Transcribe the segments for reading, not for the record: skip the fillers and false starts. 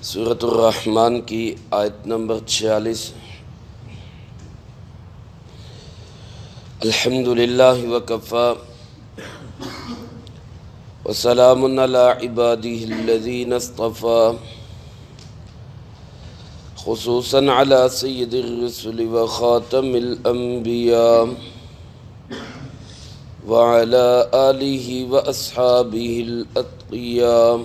سورۃ الرحمن کی آیت نمبر 46۔ الحمدللہ وکفی وسلام علی عبادہ الذین اصطفی، خصوصاً علی سید الرسل وخاتم الانبیاء وعلی آلہ واصحابہ الاتقیاء۔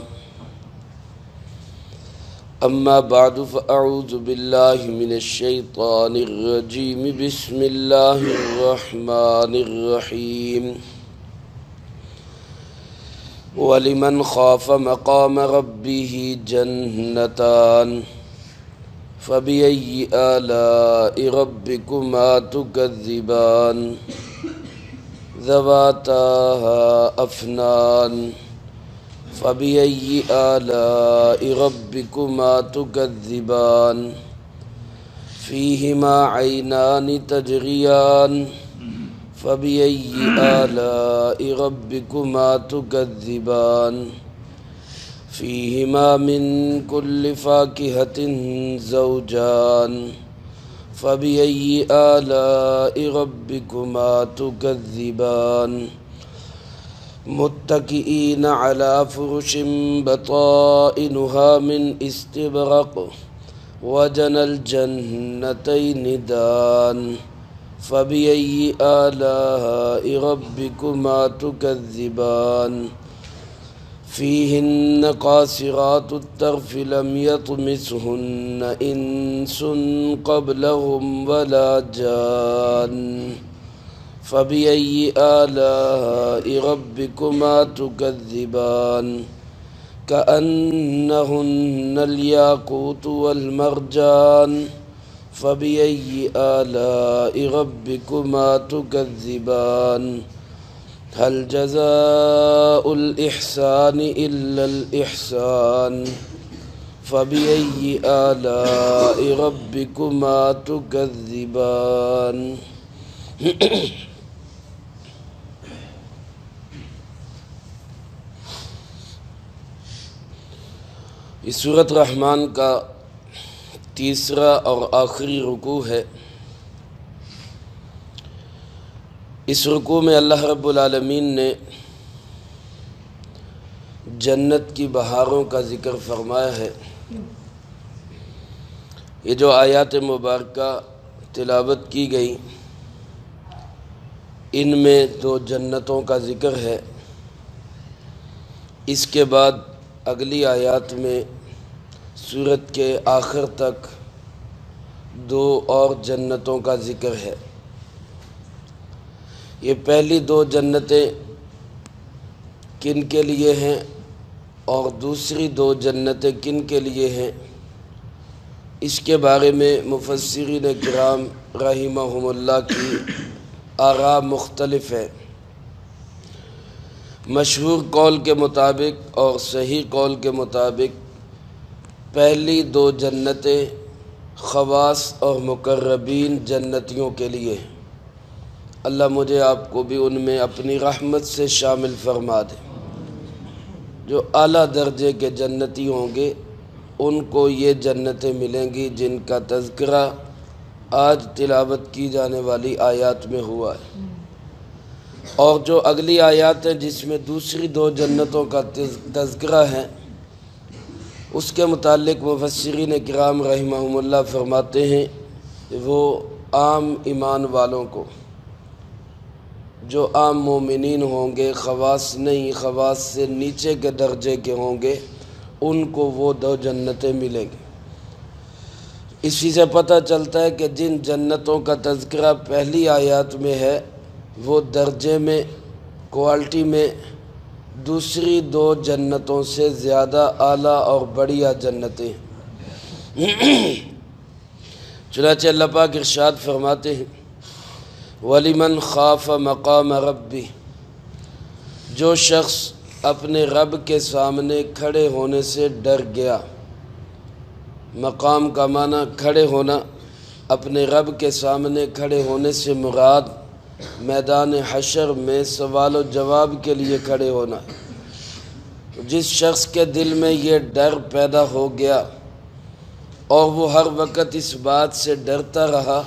اما بعد فاعوذ باللہ من الشیطان الرجیم، بسم اللہ الرحمن الرحیم۔ وَلِمَنْ خَافَ مَقَامَ رَبِّهِ جَنَّتَانِ فَبِأَيِّ آلَاءِ رَبِّكُمَا تُكَذِّبَانِ ذَوَاتَا أَفْنَانٍ فَبِأَيِّ آلَاءِ رَبِّكُمَا تُكَذِّبَانِ فِيهِمَا عَيْنَانِ تَجْرِيَانِ فَبِأَيِّ آلَاءِ رَبِّكُمَا تُكَذِّبَانِ فِيهِمَا مِن كُلِّ فَاكِهَةٍ زَوْجَانِ فَبِأَيِّ آلَاءِ رَبِّكُمَا تُكَذِّبَانِ متکئین علی فرش بطائنها من استبرق وجنى الجنتین دان فبأي آلاء ربكما تكذبان فيهن قاصرات الطرف لم يطمثهن إنس قبلهم ولا جان فَبِأَيِّ آلَاءِ رَبِّكُمَا تُكَذِّبَانِ كَأَنَّهُنَّ الْيَاقُوتُ وَالْمَرْجَانُ فَبِأَيِّ آلَاءِ رَبِّكُمَا تُكَذِّبَانِ هَلْ جَزَاءُ الْإِحْسَانِ إِلَّا الْإِحْسَانُ فَبِأَيِّ آلَاءِ رَبِّكُمَا تُكَذِّبَانِ۔ اس سورۃ رحمان کا تیسرا اور آخری رکوع ہے۔ اس رکوع میں اللہ رب العالمین نے جنت کی بہاروں کا ذکر فرمایا ہے۔ یہ جو آیات مبارکہ تلاوت کی گئی، ان میں دو جنتوں کا ذکر ہے۔ اس کے بعد اگلی آیات میں سورت کے آخر تک دو اور جنتوں کا ذکر ہے۔ یہ پہلی دو جنتیں کن کے لیے ہیں اور دوسری دو جنتیں کن کے لیے ہیں، اس کے بارے میں مفسرین کرام رحمہم اللہ کی آراء مختلف ہے۔ مشہور قول کے مطابق اور صحیح قول کے مطابق پہلی دو جنتیں خواص اور مقربین جنتیوں کے لیے، اللہ مجھے آپ کو بھی ان میں اپنی رحمت سے شامل فرما دے۔ جو اعلیٰ درجے کے جنتی ہوں گے ان کو یہ جنتیں ملیں گی جن کا تذکرہ آج تلاوت کی جانے والی آیات میں ہوا ہے۔ اور جو اگلی آیات ہیں جس میں دوسری دو جنتوں کا تذکرہ ہے، اس کے متعلق مفسرین کرام رحمہم اللہ فرماتے ہیں کہ وہ عام ایمان والوں کو، جو عام مومنین ہوں گے، خواص نہیں، خواص سے نیچے کے درجے کے ہوں گے، ان کو وہ دو جنتیں ملیں گی۔ اسی سے پتہ چلتا ہے کہ جن جنتوں کا تذکرہ پہلی آیات میں ہے وہ درجے میں، کوالٹی میں دوسری دو جنتوں سے زیادہ اعلیٰ اور بڑھیا جنتیں۔ چنانچہ اللہ پاک ارشاد فرماتے ہیں، وَلِمَنْ خَافَ مَقَامَ رَبِّهِ، جو شخص اپنے رب کے سامنے کھڑے ہونے سے ڈر گیا۔ مقام کا معنی کھڑے ہونا، اپنے رب کے سامنے کھڑے ہونے سے مراد میدان حشر میں سوال و جواب کے لیے کھڑے ہونا۔ جس شخص کے دل میں یہ ڈر پیدا ہو گیا اور وہ ہر وقت اس بات سے ڈرتا رہا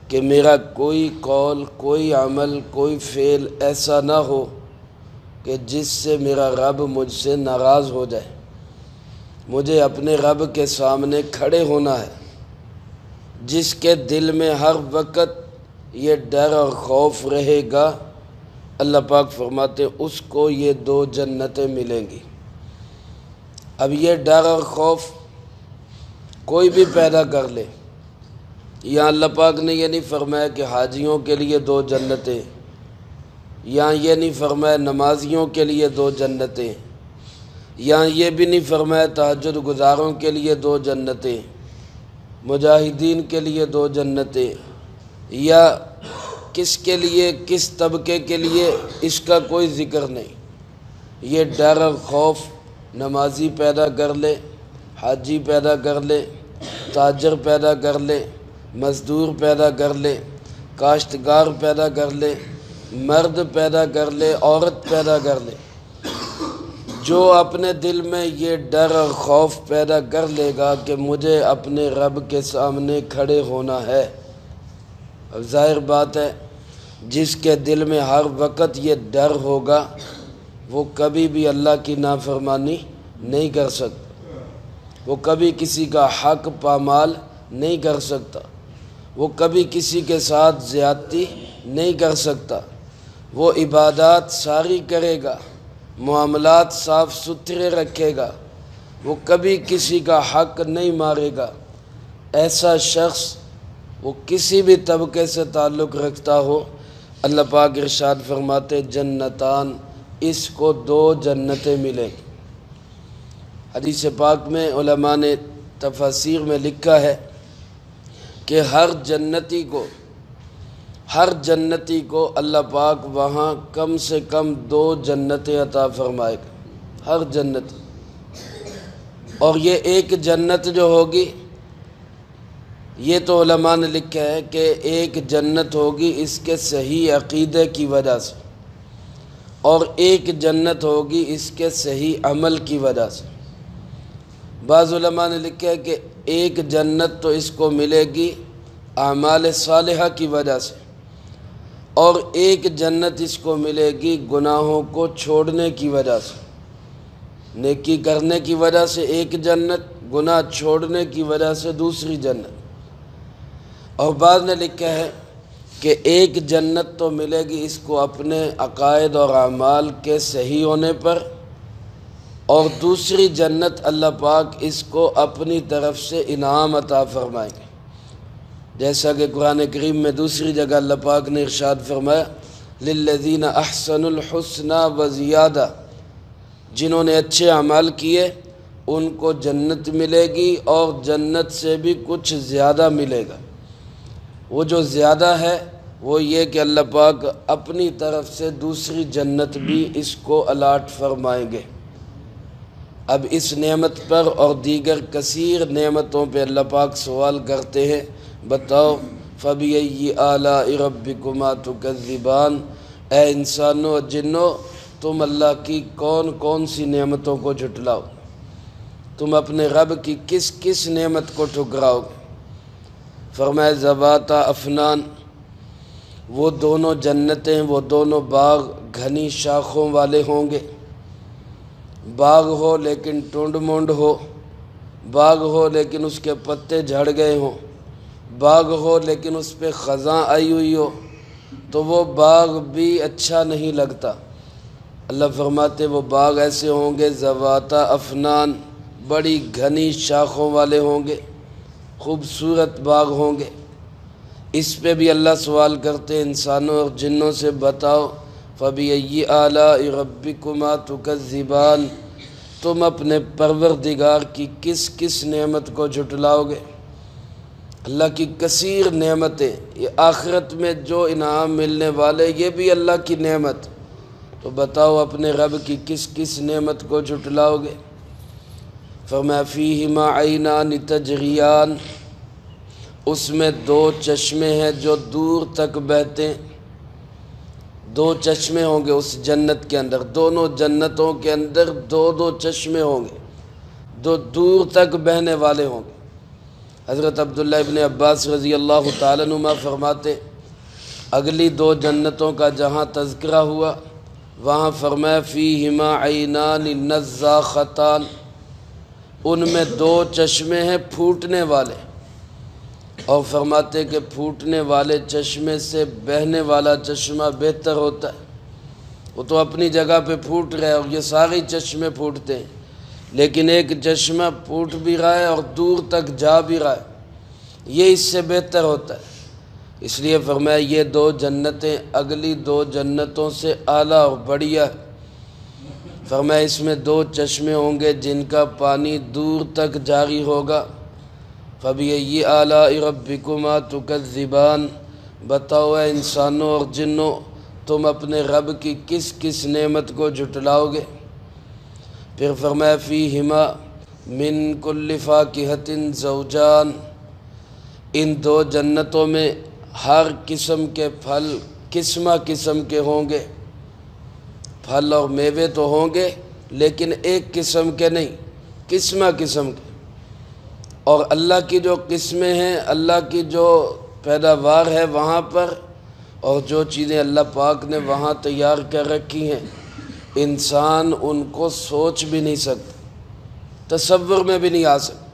کہ میرا کوئی قول، کوئی عمل، کوئی فعل ایسا نہ ہو کہ جس سے میرا رب مجھ سے ناراض ہو جائے۔ مجھے اپنے رب کے سامنے کھڑے ہونا ہے۔ جس کے دل میں ہر وقت یہ ڈر اور خوف رہے گا، اللہ پاک فرماتے اس کو یہ 2 جنتیں ملیں گی۔ اب یہ ڈر اور خوف کوئی بھی پیدا کر لے، یہاں اللہ پاک نے یہ نہیں فرمایا کہ حاجیوں کے لیے 2 جنتیں، یہاں یہ نہیں فرمایا نمازیوں کے لیے 2 جنتیں، یہاں یہ بھی نہیں فرمایا تہجد گزاروں کے لیے 2 جنتیں، مجاہدین کے لیے 2 جنتیں، یا کس کے لیے، کس طبقے کے لیے، اس کا کوئی ذکر نہیں۔ یہ ڈر اور خوف نمازی پیدا کر لے، حاجی پیدا کر لے، تاجر پیدا کر لے، مزدور پیدا کر لے، کاشتکار پیدا کر لے، مرد پیدا کر لے، عورت پیدا کر لے، جو اپنے دل میں یہ ڈر اور خوف پیدا کر لے گا کہ مجھے اپنے رب کے سامنے کھڑے ہونا ہے۔ اب ظاہر بات ہے جس کے دل میں ہر وقت یہ ڈر ہوگا وہ کبھی بھی اللہ کی نافرمانی نہیں کر سکتا، وہ کبھی کسی کا حق پامال نہیں کر سکتا، وہ کبھی کسی کے ساتھ زیادتی نہیں کر سکتا، وہ عبادات ساری کرے گا، معاملات صاف ستھرے رکھے گا، وہ کبھی کسی کا حق نہیں مارے گا۔ ایسا شخص وہ کسی بھی طبقے سے تعلق رکھتا ہو، اللہ پاک ارشاد فرماتے جنتان، اس کو 2 جنتیں ملیں گی۔ حدیث پاک میں علماء نے تفاسیر میں لکھا ہے کہ ہر جنتی کو اللہ پاک وہاں کم سے کم 2 جنتیں عطا فرمائے گا، ہر جنت۔ اور یہ ایک جنت جو ہوگی، یہ تو علماء نے لکھا ہے کہ ایک جنت ہوگی اس کے صحیح عقیدے کی وجہ سے، اور ایک جنت ہوگی اس کے صحیح عمل کی وجہ سے۔ بعض علماء نے لکھا ہے کہ ایک جنت تو اس کو ملے گی اعمال صالحہ کی وجہ سے، اور ایک جنت اس کو ملے گی گناہوں کو چھوڑنے کی وجہ سے۔ نیکی کرنے کی وجہ سے ایک جنت، گناہ چھوڑنے کی وجہ سے دوسری جنت۔ اور بعض نے لکھا ہے کہ ایک جنت تو ملے گی اس کو اپنے عقائد اور اعمال کے صحیح ہونے پر، اور دوسری جنت اللہ پاک اس کو اپنی طرف سے انعام عطا فرمائیں گے۔ جیسا کہ قرآن کریم میں دوسری جگہ اللہ پاک نے ارشاد فرمایا للذین احسنوا الحسنى وزیادہ، جنہوں نے اچھے اعمال کیے ان کو جنت ملے گی، اور جنت سے بھی کچھ زیادہ ملے گا۔ وہ جو زیادہ ہے وہ یہ کہ اللہ پاک اپنی طرف سے دوسری جنت بھی اس کو الاٹ فرمائیں گے۔ اب اس نعمت پر اور دیگر کثیر نعمتوں پہ اللہ پاک سوال کرتے ہیں، بتاؤ فَبِأَيِّ آلَاءِ رَبِّكُمَا تُكَذِّبَانِ، اے انسانوں اور جنوں، تم اللہ کی کون کون سی نعمتوں کو جھٹلاؤ، تم اپنے رب کی کس کس نعمت کو ٹھکراؤ گے؟ فرمایا ذواتا افنان، وہ دونوں جنتیں، وہ دونوں باغ گھنی شاخوں والے ہوں گے۔ باغ ہو لیکن ٹنڈ منڈ ہو، باغ ہو لیکن اس کے پتے جھڑ گئے ہوں، باغ ہو لیکن اس پہ خزاں آئی ہوئی ہو، تو وہ باغ بھی اچھا نہیں لگتا۔ اللہ فرماتے وہ باغ ایسے ہوں گے ذواتا افنان، بڑی گھنی شاخوں والے ہوں گے، خوبصورت باغ ہوں گے۔ اس پہ بھی اللہ سوال کرتے انسانوں اور جنوں سے، بتاؤ فَبِأَيِّ آلَاءِ رَبِّكُمَا تُكَذِّبَانِ، تم اپنے پروردگار کی کس کس نعمت کو جھٹلاؤ گے؟ اللہ کی کثیر نعمتیں، یہ آخرت میں جو انعام ملنے والے یہ بھی اللہ کی نعمت، تو بتاؤ اپنے رب کی کس کس نعمت کو جھٹلاؤ گے؟ فرمایا فِيهِمَا عَيْنَانِ تَجْرِيَانِ، اس میں 2 چشمے ہیں جو دور تک بہتے ہیں۔ 2 چشمے ہوں گے اس جنت کے اندر، دونوں جنتوں کے اندر 2 چشمے ہوں گے جو دور تک بہنے والے ہوں گے۔ حضرت عبداللہ ابن عباس رضی اللہ تعالیٰ عنہما فرماتے اگلی 2 جنتوں کا جہاں تذکرہ ہوا وہاں فرمایا فیہما عینان نضاختان، ان میں 2 چشمے ہیں پھوٹنے والے، اور فرماتے کہ پھوٹنے والے چشمے سے بہنے والا چشمہ بہتر ہوتا ہے۔ وہ تو اپنی جگہ پہ پھوٹ رہے اور یہ سارے چشمے پھوٹتے ہیں، لیکن ایک چشمہ پھوٹ بھی رہا ہے اور دور تک جا بھی رہا ہے، یہ اس سے بہتر ہوتا ہے۔ اس لیے فرمایا یہ 2 جنتیں اگلی 2 جنتوں سے اعلیٰ اور بڑھیا ہے۔ فرمایا اس میں 2 چشمے ہوں گے جن کا پانی دور تک جاری ہوگا۔ فَبِأَيِّ آلَاءِ رَبِّكُمَا تُكَذِّبَانِ، بتاؤ اے انسانوں اور جنوں تم اپنے رب کی کس کس نعمت کو جھٹلاؤ گے۔ پھر فرمایا فیہما من کل فاکہۃ زوجان، ان 2 جنتوں میں ہر قسم کے پھل قسمہ قسم کے ہوں گے۔ پھل اور میوے تو ہوں گے لیکن ایک قسم کے نہیں، قسمہ قسم کے۔ اور اللہ کی جو قسمیں ہیں، اللہ کی جو پیداوار ہے وہاں پر، اور جو چیزیں اللہ پاک نے وہاں تیار کر رکھی ہیں، انسان ان کو سوچ بھی نہیں سکتا، تصور میں بھی نہیں آ سکتا۔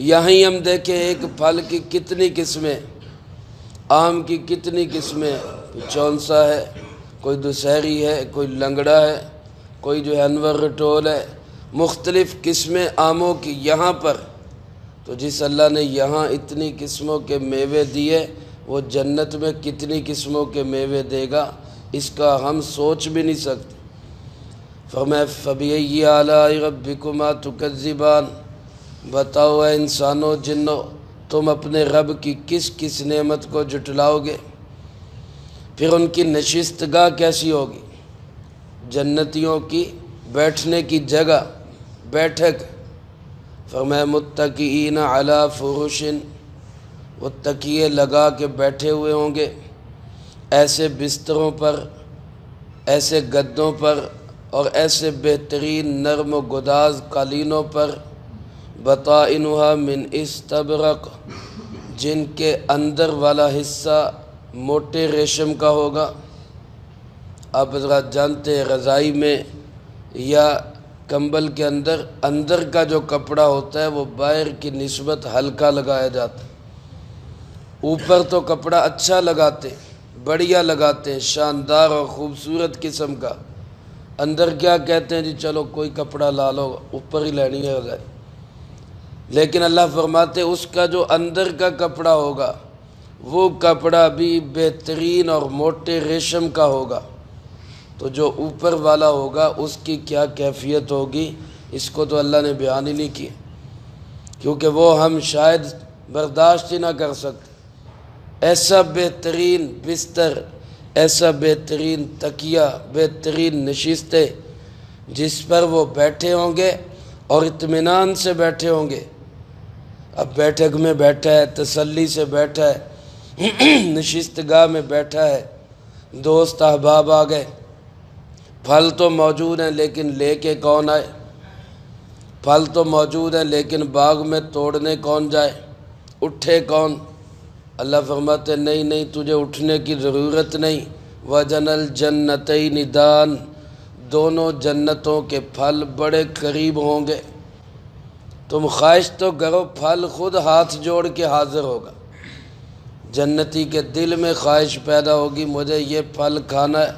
یہاں ہی ہم دیکھیں ایک پھل کی کتنی قسمیں، آم کی کتنی قسمیں، کوئی چونسا ہے، کوئی دسہری ہے، کوئی لنگڑا ہے، کوئی جو ہے انور رٹول ہے، مختلف قسمیں آموں کی یہاں پر۔ تو جس اللہ نے یہاں اتنی قسموں کے میوے دیے، وہ جنت میں کتنی قسموں کے میوے دے گا، اس کا ہم سوچ بھی نہیں سکتے۔ فرمایا فَبِأَيِّ آلَاءِ رَبِّكُمَا تُكَذِّبَانِ، بتاؤ اے انسانوں جنوں تم اپنے رب کی کس کس نعمت کو جھٹلاؤ گے۔ پھر ان کی نشستگاہ کیسی ہوگی، جنتیوں کی بیٹھنے کی جگہ، بیٹھک۔ فرمایا متکئین علی فرش، وہ تکیے لگا کے بیٹھے ہوئے ہوں گے ایسے بستروں پر، ایسے گدوں پر، اور ایسے بہترین نرم و گداز قالینوں پر، بطائنها من استبرق، جن کے اندر والا حصہ موٹے ریشم کا ہوگا۔ آپ حضرات جانتے ہیں رضائی میں یا کمبل کے اندر کا جو کپڑا ہوتا ہے وہ باہر کی نسبت ہلکا لگایا جاتا ہے۔ اوپر تو کپڑا اچھا لگاتے، بڑھیا لگاتے ہیں، شاندار اور خوبصورت قسم کا۔ اندر کیا کہتے ہیں جی چلو کوئی کپڑا لا لو، اوپر ہی لینی ہے رضائی۔ لیکن اللہ فرماتے اس کا جو اندر کا کپڑا ہوگا وہ کپڑا بھی بہترین اور موٹے ریشم کا ہوگا۔ تو جو اوپر والا ہوگا اس کی کیا کیفیت ہوگی، اس کو تو اللہ نے بیان ہی نہیں کیا، کیونکہ وہ ہم شاید برداشت ہی نہ کر سکتے۔ ایسا بہترین بستر، ایسا بہترین تکیہ، بہترین نشستیں جس پر وہ بیٹھے ہوں گے اور اطمینان سے بیٹھے ہوں گے۔ اب بیٹھک میں بیٹھا ہے، تسلی سے بیٹھا ہے، نشست گاہ میں بیٹھا ہے، دوست احباب آ گئے، پھل تو موجود ہیں لیکن لے کے کون آئے، پھل تو موجود ہیں لیکن باغ میں توڑنے کون جائے، اٹھے کون۔ اللہ فرماتے نہیں تجھے اٹھنے کی ضرورت نہیں۔ وَجَنَ الْجَنَّتَيْنِ دَانٍ، دونوں جنتوں کے پھل بڑے قریب ہوں گے۔ تم خواہش تو کرو، پھل خود ہاتھ جوڑ کے حاضر ہوگا۔ جنتی کے دل میں خواہش پیدا ہوگی مجھے یہ پھل کھانا ہے،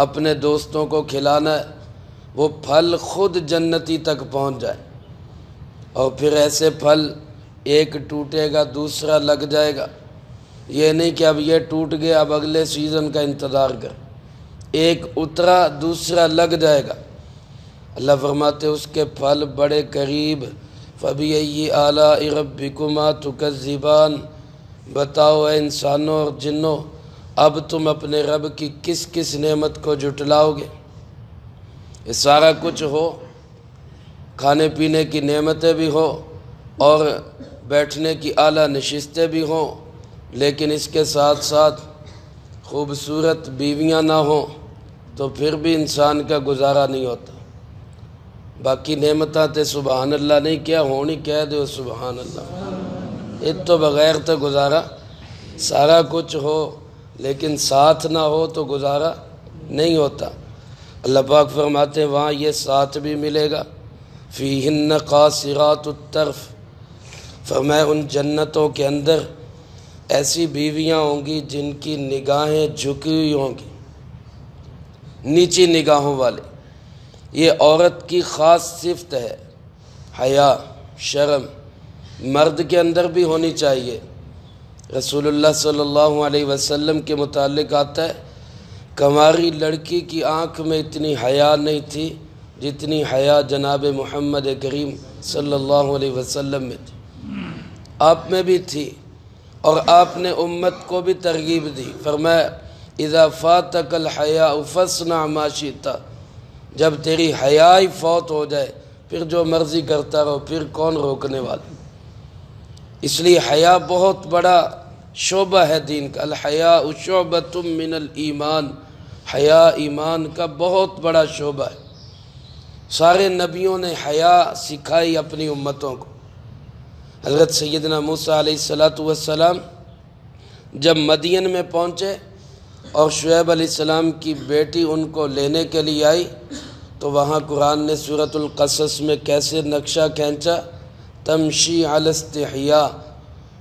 اپنے دوستوں کو کھلانا ہے، وہ پھل خود جنتی تک پہنچ جائے۔ اور پھر ایسے پھل ایک ٹوٹے گا دوسرا لگ جائے گا، یہ نہیں کہ اب یہ ٹوٹ گیا اب اگلے سیزن کا انتظار کر، ایک اترا دوسرا لگ جائے گا۔ اللہ فرماتے اس کے پھل بڑے قریب۔ فَبِأَيِّ آلَاءِ رَبِّكُمَا تُكَذِّبَانِ، بتاؤ اے انسانوں اور جنوں اب تم اپنے رب کی کس کس نعمت کو جھٹلاؤ گے۔ یہ سارا کچھ ہو، کھانے پینے کی نعمتیں بھی ہو اور بیٹھنے کی اعلیٰ نشستیں بھی ہوں، لیکن اس کے ساتھ ساتھ خوبصورت بیویاں نہ ہوں تو پھر بھی انسان کا گزارا نہیں ہوتا۔ باقی نعمتیں تے سبحان اللہ نہیں، کیا ہونی کہہ دو سبحان اللہ۔ ایک تو بغیر تو گزارا، سارا کچھ ہو لیکن ساتھ نہ ہو تو گزارا نہیں ہوتا۔ اللہ پاک فرماتے ہیں وہاں یہ ساتھ بھی ملے گا۔ فیہن قاصرات الطرف، فرمایا ان جنتوں کے اندر ایسی بیویاں ہوں گی جن کی نگاہیں جھکی ہوئی ہوں گی، نیچی نگاہوں والے۔ یہ عورت کی خاص صفت ہے، حیا، شرم، مرد کے اندر بھی ہونی چاہیے۔ رسول اللہ صلی اللہ علیہ وسلم کے متعلق آتا ہے کنواری لڑکی کی آنکھ میں اتنی حیا نہیں تھی جتنی حیا جناب محمد کریم صلی اللہ علیہ وسلم میں تھی۔ آپ میں بھی تھی، اور آپ نے امت کو بھی ترغیب دی، فرمایا اذا فاتک الحیاء فاصنع ما شئت، جب تیری حیا ہی فوت ہو جائے پھر جو مرضی کرتا رہو، پھر کون روکنے والا۔ اس لیے حیا بہت بڑا شعبہ ہے دین کا، الحیاء شعبۃ من الایمان، حیا ایمان کا بہت بڑا شعبہ ہے۔ سارے نبیوں نے حیا سکھائی اپنی امتوں کو۔ حضرت سیدنا موسیٰ علیہ السلام جب مدین میں پہنچے اور شعیب علیہ السلام کی بیٹی ان کو لینے کے لیے آئی، تو وہاں قرآن نے سورۃ القصص میں کیسے نقشہ کھینچا، تمشی علی استحیاء،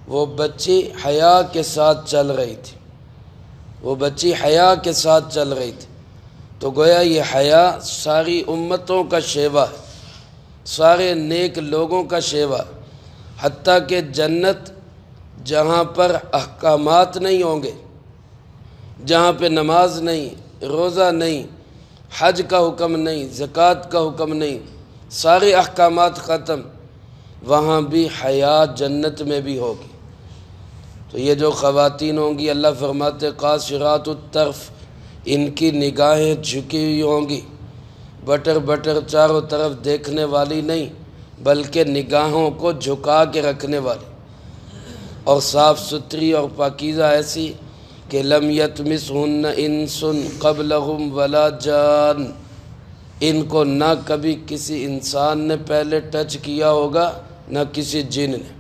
وہ بچی حیا کے ساتھ چل رہی تھی، وہ بچی حیا کے ساتھ چل رہی تھی۔ تو گویا یہ حیا ساری امتوں کا شیوا ہے، سارے نیک لوگوں کا شیوا ہے۔ حتیٰ کہ جنت جہاں پر احکامات نہیں ہوں گے، جہاں پہ نماز نہیں، روزہ نہیں، حج کا حکم نہیں، زکوٰۃ کا حکم نہیں، سارے احکامات ختم، وہاں بھی حیا جنت میں بھی ہوگی۔ تو یہ جو خواتین ہوں گی، اللہ فرماتے قاصرات الطرف، ان کی نگاہیں جھکی ہوئی ہوں گی، بٹر بٹر چاروں طرف دیکھنے والی نہیں، بلکہ نگاہوں کو جھکا کے رکھنے والی، اور صاف ستھری اور پاکیزہ ایسی کہ لم یطمثہن انس قبلہم ولا جان، ان کو نہ کبھی کسی انسان نے پہلے ٹچ کیا ہوگا نہ کسی جن نے،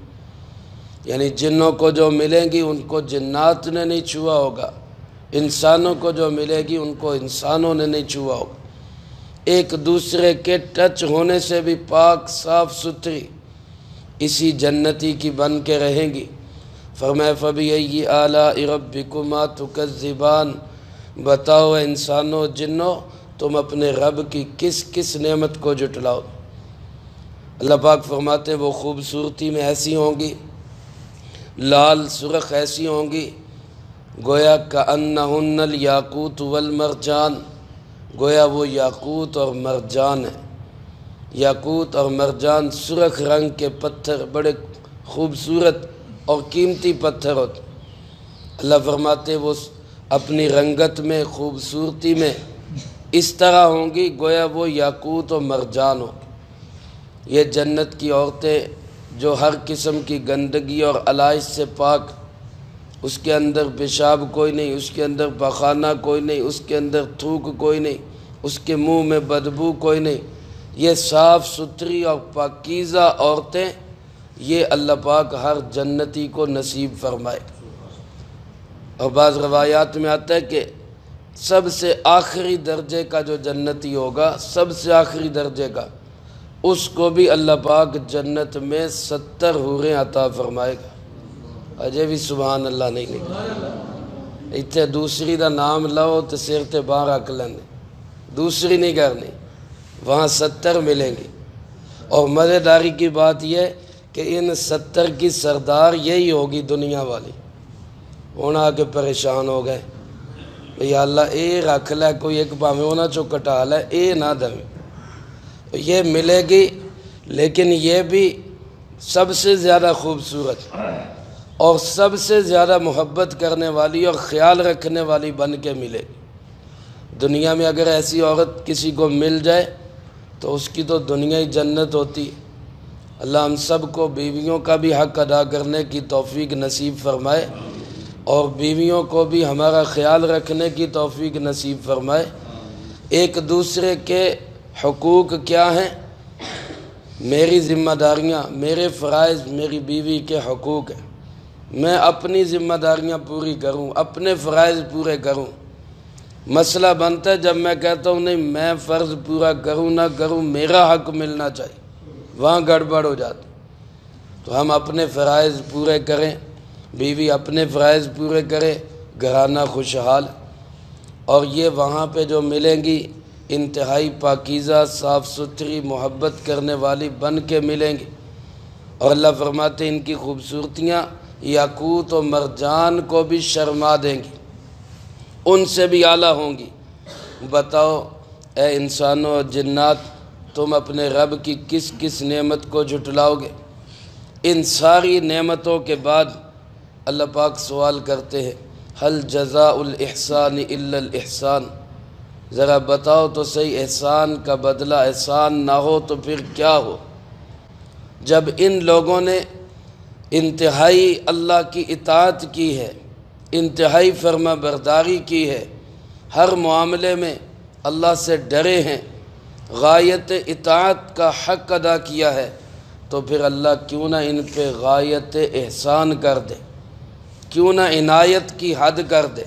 یعنی جنوں کو جو ملیں گی ان کو جنات نے نہیں چھوا ہوگا، انسانوں کو جو ملے گی ان کو انسانوں نے نہیں چھوا ہوگا، ایک دوسرے کے ٹچ ہونے سے بھی پاک صاف ستھری اسی جنتی کی بن کے رہیں گی۔ فرمایا فَبِأَيِّ آلَاءِ رَبِّكُمَا تُكَذِّبَانِ، بتاؤ انسانوں جنوں تم اپنے رب کی کس کس نعمت کو جھٹلاؤ۔ اللہ پاک فرماتے ہیں وہ خوبصورتی میں ایسی ہوں گی، لال سرخ ایسی ہوں گی، گویا کأنہن الیاقوت والمرجان، گویا وہ یاقوت اور مرجان ہے۔ یاقوت اور مرجان سرخ رنگ کے پتھر، بڑے خوبصورت اور قیمتی پتھر ہوتے۔ اللہ فرماتے وہ اپنی رنگت میں، خوبصورتی میں اس طرح ہوں گی گویا وہ یاقوت و مرجان ہوں گی۔ یہ جنت کی عورتیں جو ہر قسم کی گندگی اور علائش سے پاک، اس کے اندر پیشاب کوئی نہیں، اس کے اندر پخانہ کوئی نہیں، اس کے اندر تھوک کوئی نہیں، اس کے منہ میں بدبو کوئی نہیں، یہ صاف ستھری اور پاکیزہ عورتیں، یہ اللہ پاک ہر جنتی کو نصیب فرمائے۔ اور بعض روایات میں آتا ہے کہ سب سے آخری درجے کا جو جنتی ہوگا، سب سے آخری درجے کا، اس کو بھی اللہ پاک جنت میں 70 حوریں عطا فرمائے گا۔ اجے بھی سبحان اللہ نہیں نکلا، اتنے دوسری دا نام لاؤ تو سر تے باہر رکھ لینے، دوسری نہیں کرنی، وہاں 70 ملیں گی۔ اور مزیداری کی بات یہ کہ ان 70 کی سردار یہی ہوگی دنیا والی۔ ہونا کہ پریشان ہو گئے، یا اللہ اے رکھ لے، کوئی ایک پاویں ہونا چو کٹا لے، اے نہ دیں، یہ ملے گی، لیکن یہ بھی سب سے زیادہ خوبصورت اور سب سے زیادہ محبت کرنے والی اور خیال رکھنے والی بن کے ملے گی۔ دنیا میں اگر ایسی عورت کسی کو مل جائے تو اس کی تو دنیا ہی جنت ہوتی۔ اللہ ہم سب کو بیویوں کا بھی حق ادا کرنے کی توفیق نصیب فرمائے، اور بیویوں کو بھی ہمارا خیال رکھنے کی توفیق نصیب فرمائے۔ ایک دوسرے کے حقوق کیا ہیں؟ میری ذمہ داریاں، میرے فرائض، میری بیوی کے حقوق ہیں۔ میں اپنی ذمہ داریاں پوری کروں، اپنے فرائض پورے کروں۔ مسئلہ بنتا ہے جب میں کہتا ہوں نہیں میں فرض پورا کروں نہ کروں میرا حق ملنا چاہیے، وہاں گڑبڑ ہو جاتی۔ تو ہم اپنے فرائض پورے کریں، بیوی اپنے فرائض پورے کرے، گھرانہ خوشحال، اور یہ وہاں پہ جو ملیں گی انتہائی پاکیزہ، صاف ستھری، محبت کرنے والی بن کے ملیں گی۔ اور اللہ فرماتے ہیں ان کی خوبصورتیاں یاقوت و مرجان کو بھی شرما دیں گی، ان سے بھی اعلیٰ ہوں گی۔ بتاؤ اے انسانوں اور جنات، تم اپنے رب کی کس کس نعمت کو جھٹلاؤ گے؟ ان ساری نعمتوں کے بعد اللہ پاک سوال کرتے ہیں حل جزاء الاحسان الا الاحسان، ذرا بتاؤ تو صحیح احسان کا بدلہ احسان نہ ہو تو پھر کیا ہو؟ جب ان لوگوں نے انتہائی اللہ کی اطاعت کی ہے، انتہائی فرما برداری کی ہے، ہر معاملے میں اللہ سے ڈرے ہیں، غایت اطاعت کا حق ادا کیا ہے، تو پھر اللہ کیوں نہ ان پہ غایت احسان کر دے، کیوں نہ عنایت کی حد کر دے۔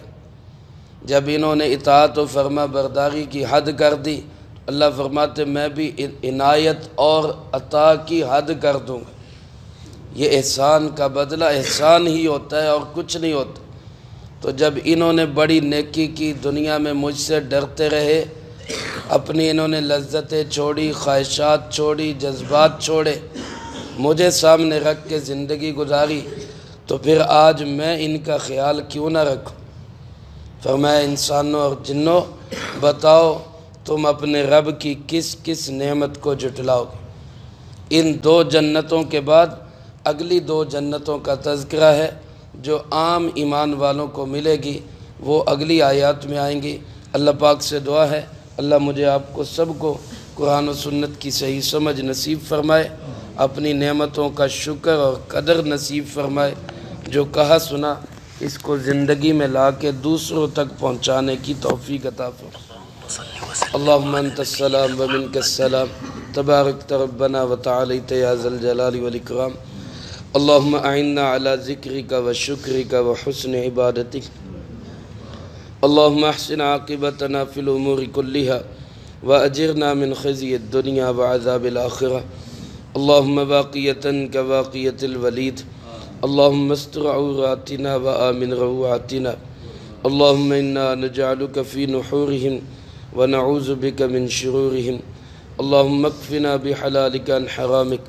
جب انہوں نے اطاعت و فرما برداری کی حد کر دی، اللہ فرماتے میں بھی عنایت اور عطا کی حد کر دوں گا۔ یہ احسان کا بدلہ احسان ہی ہوتا ہے اور کچھ نہیں ہوتا۔ تو جب انہوں نے بڑی نیکی کی، دنیا میں مجھ سے ڈرتے رہے، اپنی انہوں نے لذتیں چھوڑی، خواہشات چھوڑی، جذبات چھوڑے، مجھے سامنے رکھ کے زندگی گزاری، تو پھر آج میں ان کا خیال کیوں نہ رکھوں؟ فرمایا انسانوں اور جنوں، بتاؤ تم اپنے رب کی کس کس نعمت کو جھٹلاؤ گے؟ ان دو جنتوں کے بعد اگلی دو جنتوں کا تذکرہ ہے جو عام ایمان والوں کو ملے گی، وہ اگلی آیات میں آئیں گی۔ اللہ پاک سے دعا ہے اللہ مجھے آپ کو سب کو قرآن و سنت کی صحیح سمجھ نصیب فرمائے، اپنی نعمتوں کا شکر اور قدر نصیب فرمائے، جو کہا سنا اس کو زندگی میں لا کے دوسروں تک پہنچانے کی توفیق عطا فرمائے۔ اللہم انت السلام ومنک السلام، تبارکت ربنا وتعالیت یا ذا الجلال والاکرام۔ اللہم اعنا علی ذکرک وشکرک وحسن عبادتک۔ اللہم احسن عاقبتنا فی الامور کلہا واجرنا من خزی الدنیا وعذاب الآخرہ۔ اللہم باقیتا کباقیت الولید، اللہم استر عوراتنا وآمن روعاتنا۔ اللہم انا نجعلک فی نحورہم ونعوذ بک من شرورہم۔ اللہم اکفنا بحلالک عن حرامک